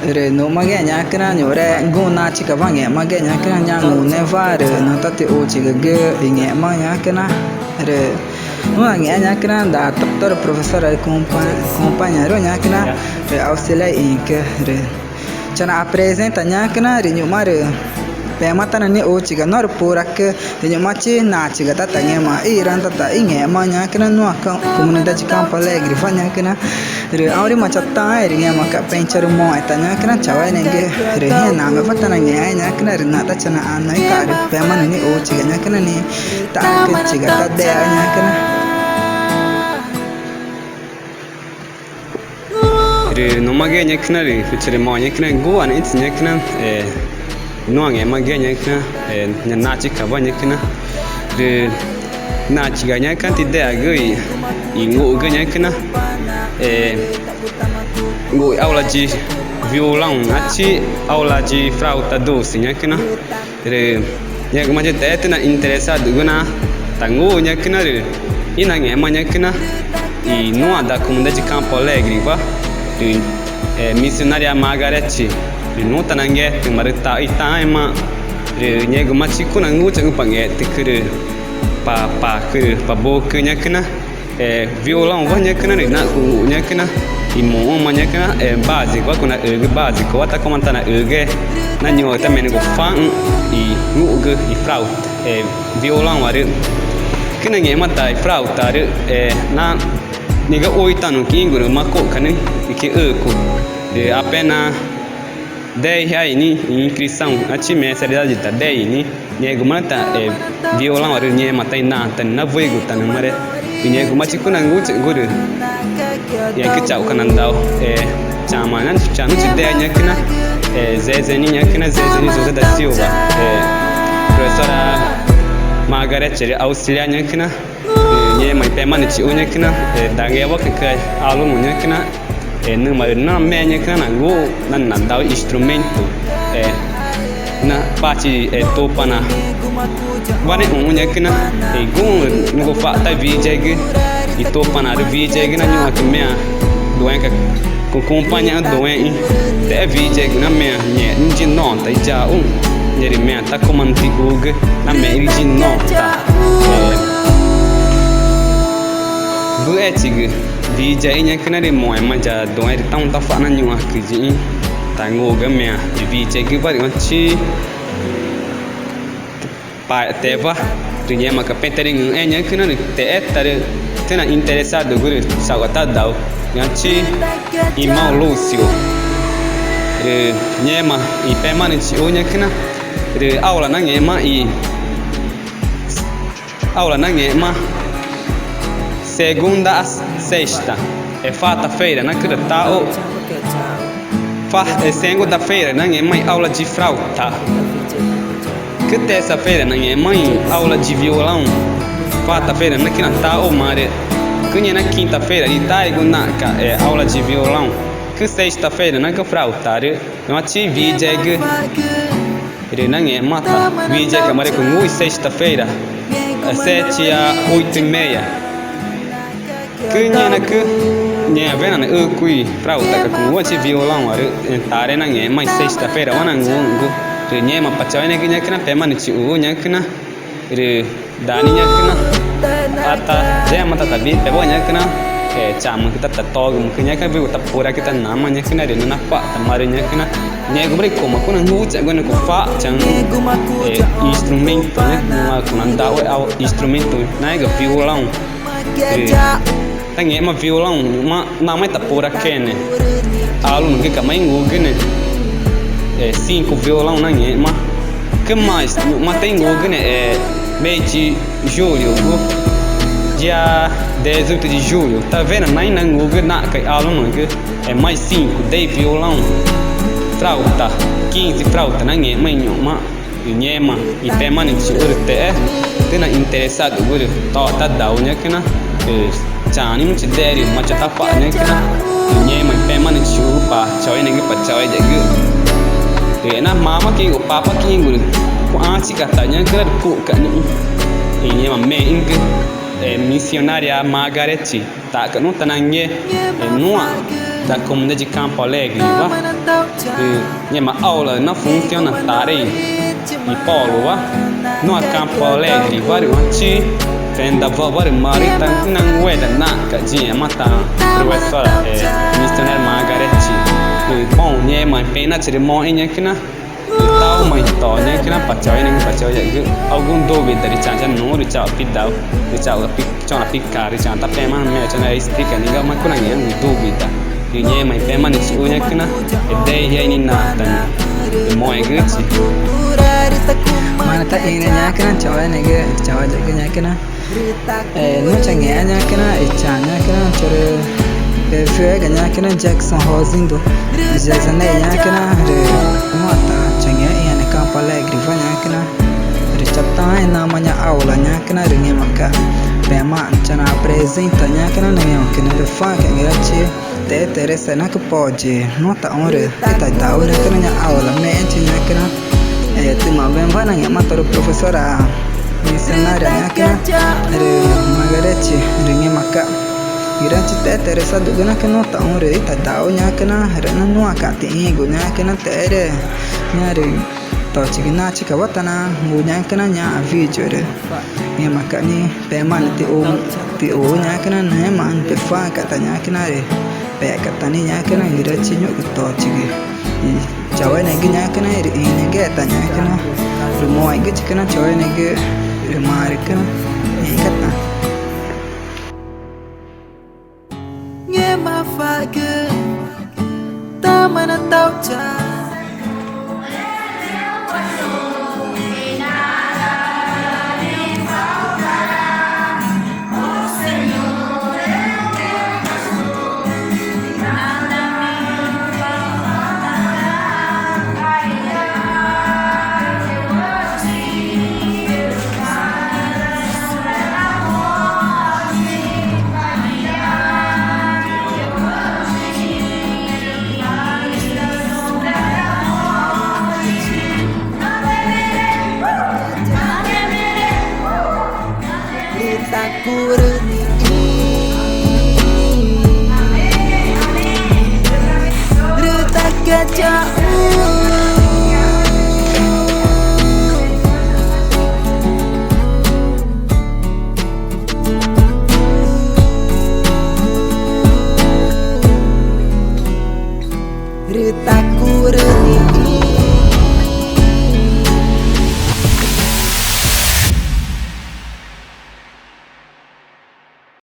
re no magenya kana nyore nguna chika bange magenya kana nyangu nevare no tate o chiga ge inge manya kana re no nya kana da doctor professor acompanha ro nya kana re auxilia inke re chana apresenta nya kana re nyumare pemata nani o chiga nor purak de nyumachi na chiga tata ngema iran tata inge manya kana no comunidade Campo Alegre fanya kana re auri machata eri ngema ka penchar mo etanya kana chawai nenge re na me fatana nge nya kana re na ta chana anai ka re pema nani o chiga nya kana ni ta ke chiga ta de nya kana re no magenya kana re future mo nya kana go an it nya kana no nge magenya kana nya na chi ka ba nya kana re na chi ga nya kan ti de agui ingo ga nya kana ngồi aula de violão achi aula de flauta doce nya kana re nya ma je te na interessado guna tango nya kana re ina nge ma nya kana e no da comunidade Campo Alegre va missionária Margarete e no tanange te marita itaima re nya ma chi kuna ngu chang pange te kre pa kre pa bo nya kana violão va nya kana re na ku nya kana e mo ma nya kana básico kuna básico ata komanta na na nyo também go fan e ngu e flauta violão are kana nge mata flauta re na niga oitano kinguru mako kana que ko apenas 10 reais ni inscrição a time seriedade tá 10 ni nego mata violão are nye mata na voigo tá na mare nego mati kuna nguche guru yang kicau kanan dau chama nan chanu chide nya kana zezeni nya kana zezeni zoda da Silva professora Margarete auxiliar nya kana nye mai pema ni chi nya kana dange wa ka aluno nya kana no mas não me kana go nan dau instrumento na parte topa na wane nya kana go ngo fa ta vijeg e topa na vijeg na nyo akmea doen ka acompanha doen te vijeg na me nye nji non ta ja nyeri me ta komanti ug na me ri non ta bu etig DJ nya kana de moy ma ja don er tão ta fa na nyu akiji ta ngo ga me DJ gi bari on chi pa teva tu nya ma ka petering nya kana te etare tena interessado guru sagata dau nya chi irmão Lúcio nya ma e permanente o nya kana aula na nya ma e aula na nya ma segunda a sexta quarta-feira na Cretao segunda-feira na minha mãe aula de flauta que terça-feira na minha mãe aula de violão quarta-feira na Cretao mare que na quinta-feira de Taigunaka aula de violão que sexta-feira na flauta não tive vídeo na minha mata vídeo que mare com sexta-feira 7 a 8:30 que nya vena na kui flauta ka ku wachi violão are tare na nge mai sexta-feira wana ngungu re nya ma pachawa ne nya kana pema ni chi nya kana re dani nya kana ata je mata tabi pebo nya kana cham kita ta tog mu nya ka vi ta pura kita nama nya kana re na pa tamare nya kana nya gumri ko ma kuna ngu cha gona ko fa chang instrumento nya ma kuna dawe au instrumento na ga violão tange ma violão ma na mai ta pura kene aluno que kamai ngugene 5 violão na nge ma que mais ma tem ngugene mês de julho dia 18 de julho tá vendo nai na ngugene na kai aluno que mais 5 10 violão flauta 15 flauta na nge mai nyoma nyema e permanente urte tena interessado guru ta daunya kana chani mu chideri ma chata pa ne kana nyema permanente chupa chawai ne pa chawai de gu na mama ki go papa ki guru ko anti katanya kana ku kana nyema me inge missionária Margarete tá kanu tanange nua da comunidade de Campo Alegre, vá. E ma aula não funciona tarde. E Paulo, vá. No Campo Alegre, vários anti, tenda vários marita não ueda nada, dia mata professora missionária Margarete. E bom, né, mas pena ter moinha que na tao mày tỏ nhé cái nó bắt chơi nên bắt chơi vậy algum dúvida de chance não de chao pidau de chao la pic chao la picar de chance tapi emang me chana explica ninguém mas kuna ninguém dúvida e nhé mày pe man isso nhé que na ideia ini nada moe guti mana ta ini nya kana cowok nege cowok jaga nya kana no change nya kana ichanya kana chore Fue ganhar que na Jackson Rosindo Jackson nya kana re mata change nya Campo Alegre vanya kana re chapta namanya aula nya kana ringe maka pema chana apresenta nya kana nya kana re fa que grace te interessa na que pode nota onre eta da ora kana nya aula mente nya kana tema bem vana nya mata professora missionária nya kana re Margarete ringe maka Ira cita teresa dugana kena tak orang tak tahu nya kena rena nuah kati gunya kena tere nyari tahu cina cika watana gunya kena nya video re ya maka ni peman ti nya kena neman pefa katanya kena re pe katani nya kena ira cinyo tahu cigi cawe negi nya kena iri negi tanya kena rumah igi kena cawe negi rumah kena kata mà phải cứ ta mà nó tao trả Kurni Retak gajah